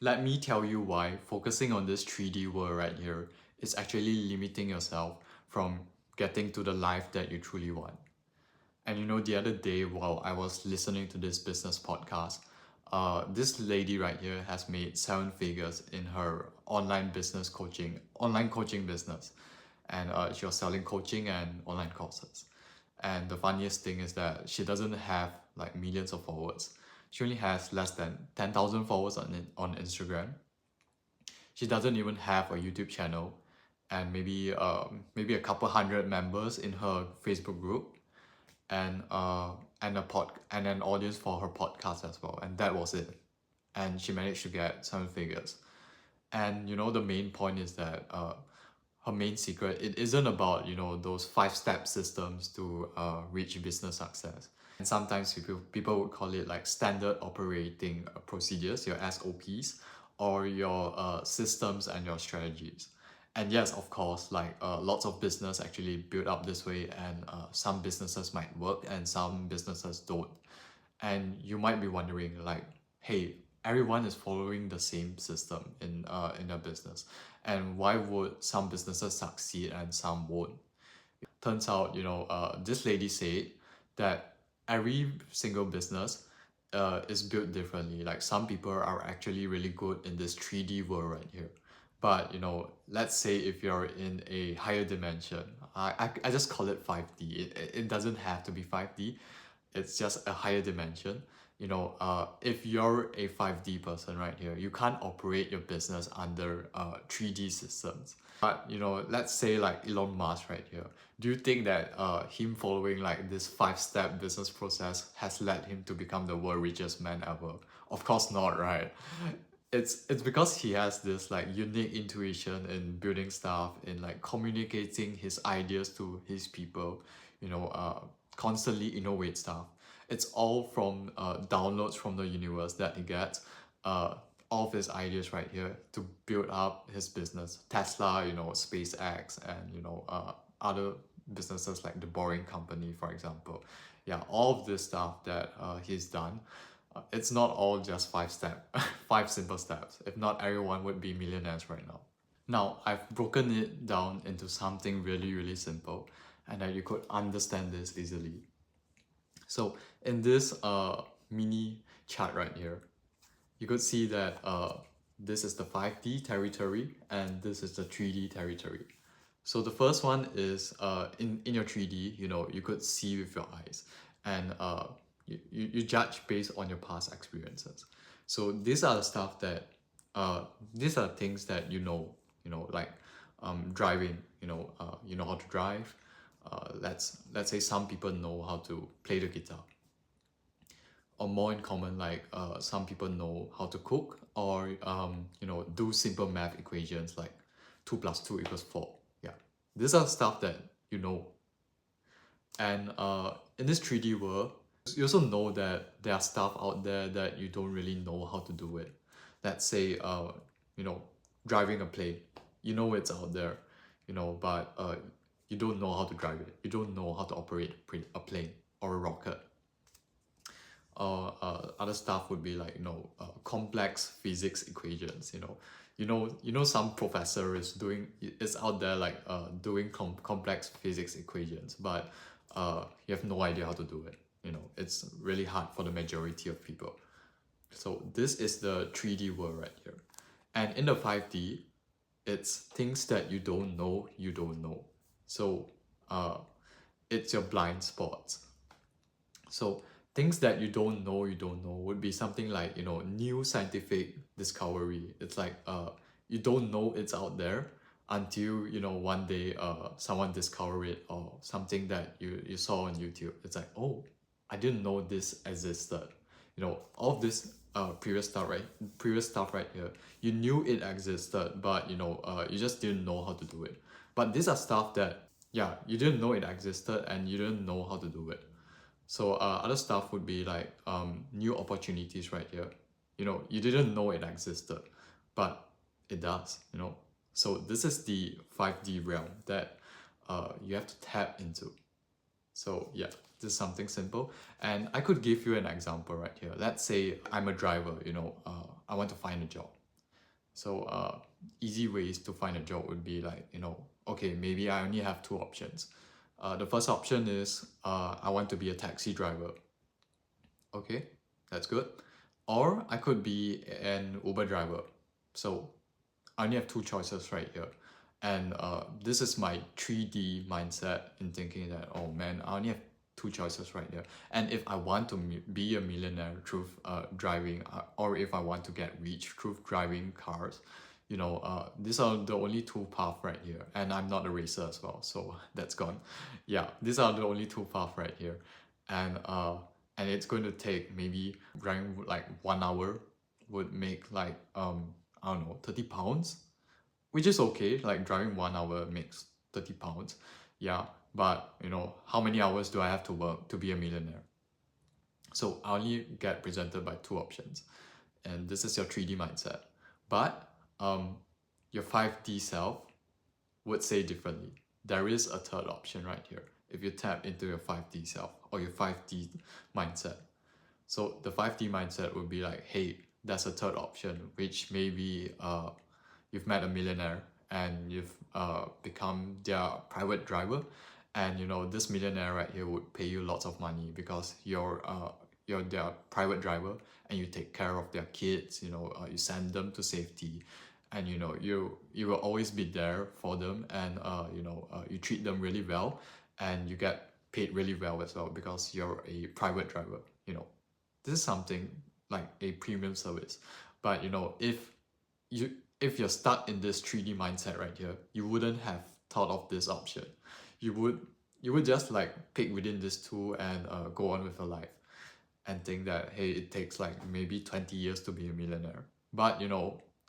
Let me tell you why focusing on this 3D world right here is actually limiting yourself from getting to the life that you truly want. And the other day while I was listening to this business podcast, this lady right here has made 7 figures in her online coaching business. And she was selling coaching and online courses. And the funniest thing is that she doesn't have like millions of followers. She only has less than 10,000 followers on Instagram. She doesn't even have a YouTube channel, and maybe a couple hundred members in her Facebook group, and an audience for her podcast as well, and that was it. And she managed to get 7 figures. And the main point is that her main secret, it isn't about those 5 step systems to reach business success. And sometimes people would call it like standard operating procedures, your SOPs, or your systems and your strategies. And yes, of course, like lots of business actually build up this way, and some businesses might work and some businesses don't. And you might be wondering like, hey, everyone is following the same system in a business, and why would some businesses succeed and some won't? Turns out, this lady said that every single business is built differently. Like some people are actually really good in this 3D world right here. But let's say if you're in a higher dimension, I just call it 5D. It doesn't have to be 5D. It's just a higher dimension. If you're a 5D person right here, you can't operate your business under 3D systems. But let's say like Elon Musk right here. Do you think that him following like this 5 step business process has led him to become the world richest man ever? Of course not, right? It's because he has this like unique intuition in building stuff, in like communicating his ideas to his people, constantly innovate stuff. It's all from downloads from the universe that he gets. All of his ideas right here to build up his business. Tesla, SpaceX, and other businesses like the Boring Company, for example. Yeah, all of this stuff that he's done. It's not all just 5 step, 5 simple steps. If not, everyone would be millionaires right now. Now, I've broken it down into something really, really simple, and that you could understand this easily. So in this mini chart right here, you could see that this is the 5D territory and this is the 3D territory. So the first one is in your 3D, you could see with your eyes, and you judge based on your past experiences. So these are the stuff that these are things that like driving. You know how to drive. Let's say some people know how to play the guitar, or more in common, like some people know how to cook, or do simple math equations like 2 plus 2 equals 4. Yeah, these are stuff that you know. And in this 3D world, you also know that there are stuff out there that you don't really know how to do it. Let's say you know driving a plane. You know it's out there, but you don't know how to drive it. You don't know how to operate a plane or a rocket. Or other stuff would be like complex physics equations. Some professor is out there like doing complex physics equations, but you have no idea how to do it. It's really hard for the majority of people. So this is the 3D world right here. And in the 5D, it's things that you don't know. So it's your blind spots. So things that you don't know would be something like new scientific discovery. It's like you don't know it's out there until one day someone discover it, or something that you saw on YouTube. It's like, oh, I didn't know this existed. All of this previous stuff right here, you knew it existed, but you just didn't know how to do it. But these are stuff that, yeah, you didn't know it existed and you didn't know how to do it. So other stuff would be like new opportunities right here. You didn't know it existed, but it does. So this is the 5D realm that you have to tap into. So yeah, this is something simple. And I could give you an example right here. Let's say I'm a driver. I want to find a job. So easy ways to find a job would be like, okay, maybe I only have two options. The first option is I want to be a taxi driver. Okay, that's good. Or I could be an Uber driver. So I only have two choices right here. And this is my 3D mindset in thinking that, oh man, I only have two choices right here. And if I want to be a millionaire through driving, or if I want to get rich through driving cars, these are the only two paths right here. And I'm not a racer as well, so that's gone. Yeah, these are the only two paths right here. And it's going to take maybe driving like 1 hour would make like I don't know, 30 pounds, which is okay. Like driving 1 hour makes 30 pounds. Yeah. But how many hours do I have to work to be a millionaire? So I only get presented by two options. And this is your 3D mindset. But your 5D self would say differently. There is a third option right here. If you tap into your 5D self or your 5D mindset. So the 5D mindset would be like, hey, there's a third option, which maybe you've met a millionaire and you've become their private driver, and this millionaire right here would pay you lots of money because you're their private driver, and you take care of their kids. You send them to safety, and you will always be there for them, and you treat them really well, and you get paid really well as well because you're a private driver. This is something like a premium service. But you if you're stuck in this 3D mindset right here, you wouldn't have thought of this option. You would just like pick within this two and go on with your life and think that, hey, it takes like maybe 20 years to be a millionaire. But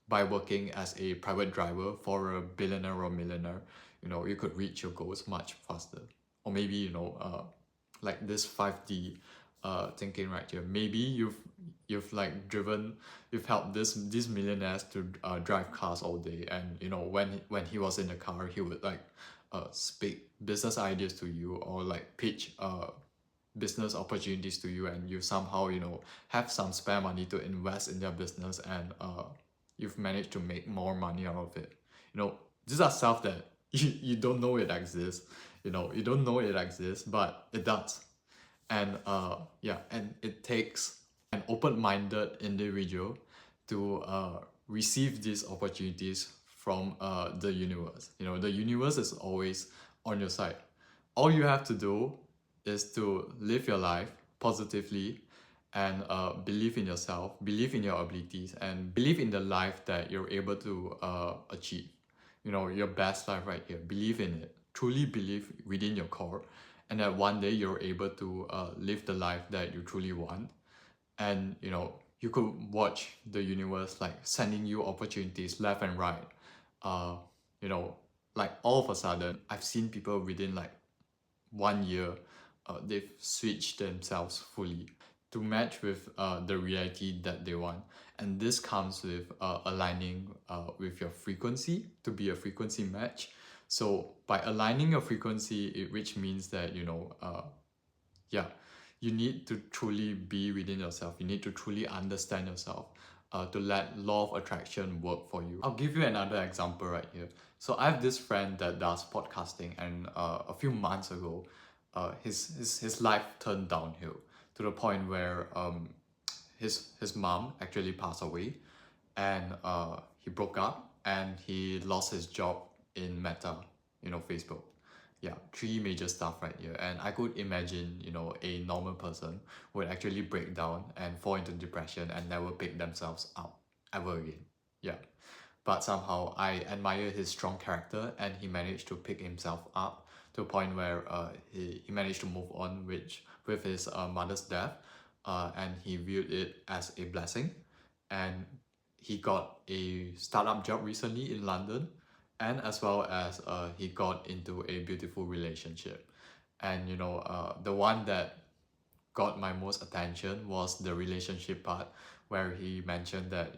by working as a private driver for a billionaire or millionaire, you could reach your goals much faster. Or maybe like this 5D thinking right here. Maybe you've like you've helped these millionaires to drive cars all day, and when he was in the car, he would like speak business ideas to you, or like pitch business opportunities to you, and you somehow have some spare money to invest in their business, and you've managed to make more money out of it. These are stuff that you don't know it exists. You don't know it exists, but it does. And and it takes an open-minded individual to receive these opportunities from the universe. The universe is always on your side. All you have to do is to live your life positively, and believe in yourself, believe in your abilities, and believe in the life that you're able to achieve. Your best life right here. Believe in it. Truly believe within your core, and that one day you're able to live the life that you truly want. And you could watch the universe like sending you opportunities left and right. uh like all of a sudden, I've seen people within like 1 year, they've switched themselves fully to match with the reality that they want. And this comes with aligning with your frequency to be a frequency match. So by aligning your frequency, which means that yeah, you need to truly be within yourself. You need to truly understand yourself to let law of attraction work for you. I'll give you another example right here. So I have this friend that does podcasting, and a few months ago, his life turned downhill to the point where his mom actually passed away, and he broke up, and he lost his job in Meta, Facebook. Yeah, three major stuff right here. And I could imagine, a normal person would actually break down and fall into depression and never pick themselves up ever again. Yeah. But somehow I admire his strong character, and he managed to pick himself up to a point where he managed to move on with his mother's death, and he viewed it as a blessing. And he got a startup job recently in London, and as well as he got into a beautiful relationship. And the one that got my most attention was the relationship part, where he mentioned that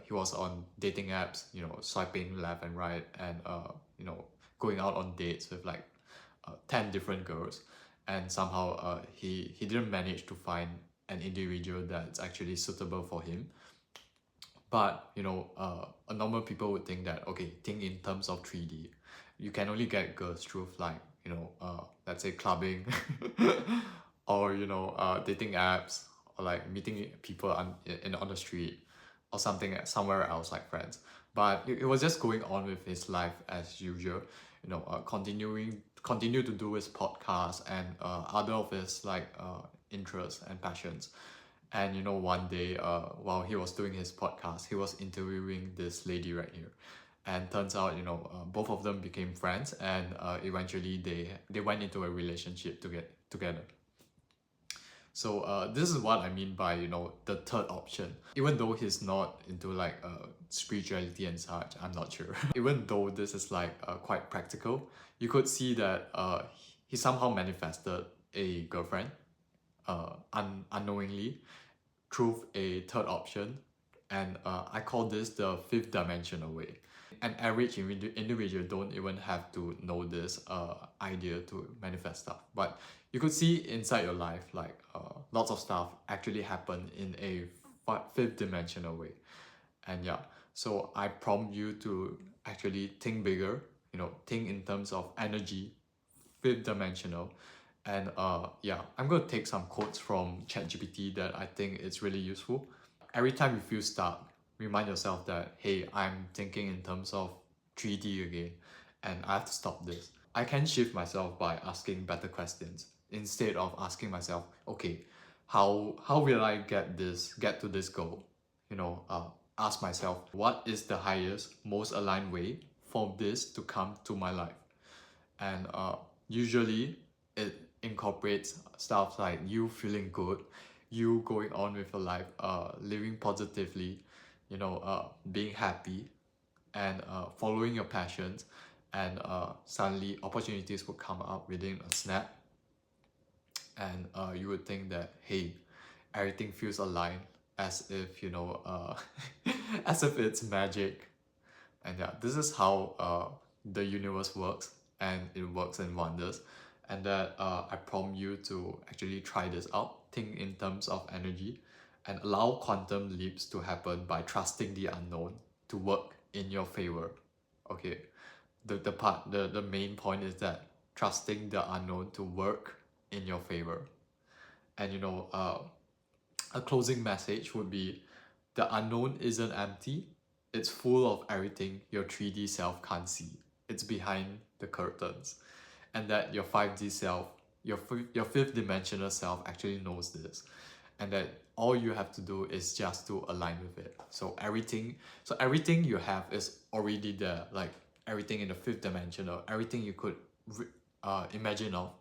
he was on dating apps, swiping left and right, and going out on dates with like 10 different girls, and somehow he didn't manage to find an individual that's actually suitable for him. But a normal people would think that, okay, think in terms of 3D. You can only get girls through like, let's say clubbing, or dating apps, or like meeting people on the street, or something somewhere else like friends. But it was just going on with his life as usual, continue to do his podcast and other of his like interests and passions. And one day, while he was doing his podcast, he was interviewing this lady right here, and turns out, both of them became friends, and eventually they went into a relationship to get together. So this is what I mean by the third option. Even though he's not into like spirituality and such, I'm not sure. Even though this is like quite practical, you could see that he somehow manifested a girlfriend unknowingly through a third option, and I call this the fifth dimensional way. An average individual don't even have to know this idea to manifest stuff, but you could see inside your life like lots of stuff actually happen in a fifth dimensional way. And yeah, so I prompt you to actually think bigger, think in terms of energy, fifth dimensional. And yeah, I'm going to take some quotes from ChatGPT that I think it's really useful. Every time you feel stuck, remind yourself that, hey, I'm thinking in terms of 3D again, and I have to stop this. I can shift myself by asking better questions instead of asking myself, okay, how will I get to this goal? Ask myself, what is the highest, most aligned way for this to come to my life? And usually it incorporates stuff like you feeling good, you going on with your life, living positively, being happy, and following your passions, and suddenly opportunities will come up within a snap, and you would think that, hey, everything feels aligned, as if as if it's magic. And yeah, this is how the universe works, and it works in wonders. And that I prompt you to actually try this out. Think in terms of energy, and allow quantum leaps to happen by trusting the unknown to work in your favor. Okay, the main point is that trusting the unknown to work in your favor. And a closing message would be, the unknown isn't empty, it's full of everything your 3D self can't see. It's behind the curtains. And that your 5D self, your fifth dimensional self actually knows this. And that all you have to do is just to align with it. So everything you have is already there. Like everything in the fifth dimension, or everything you could imagine of,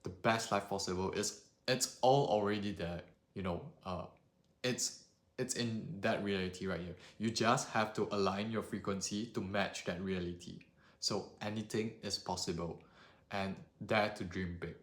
the best life possible, it's all already there. you know uh it's in that reality right here. You just have to align your frequency to match that reality. So anything is possible, and dare to dream big.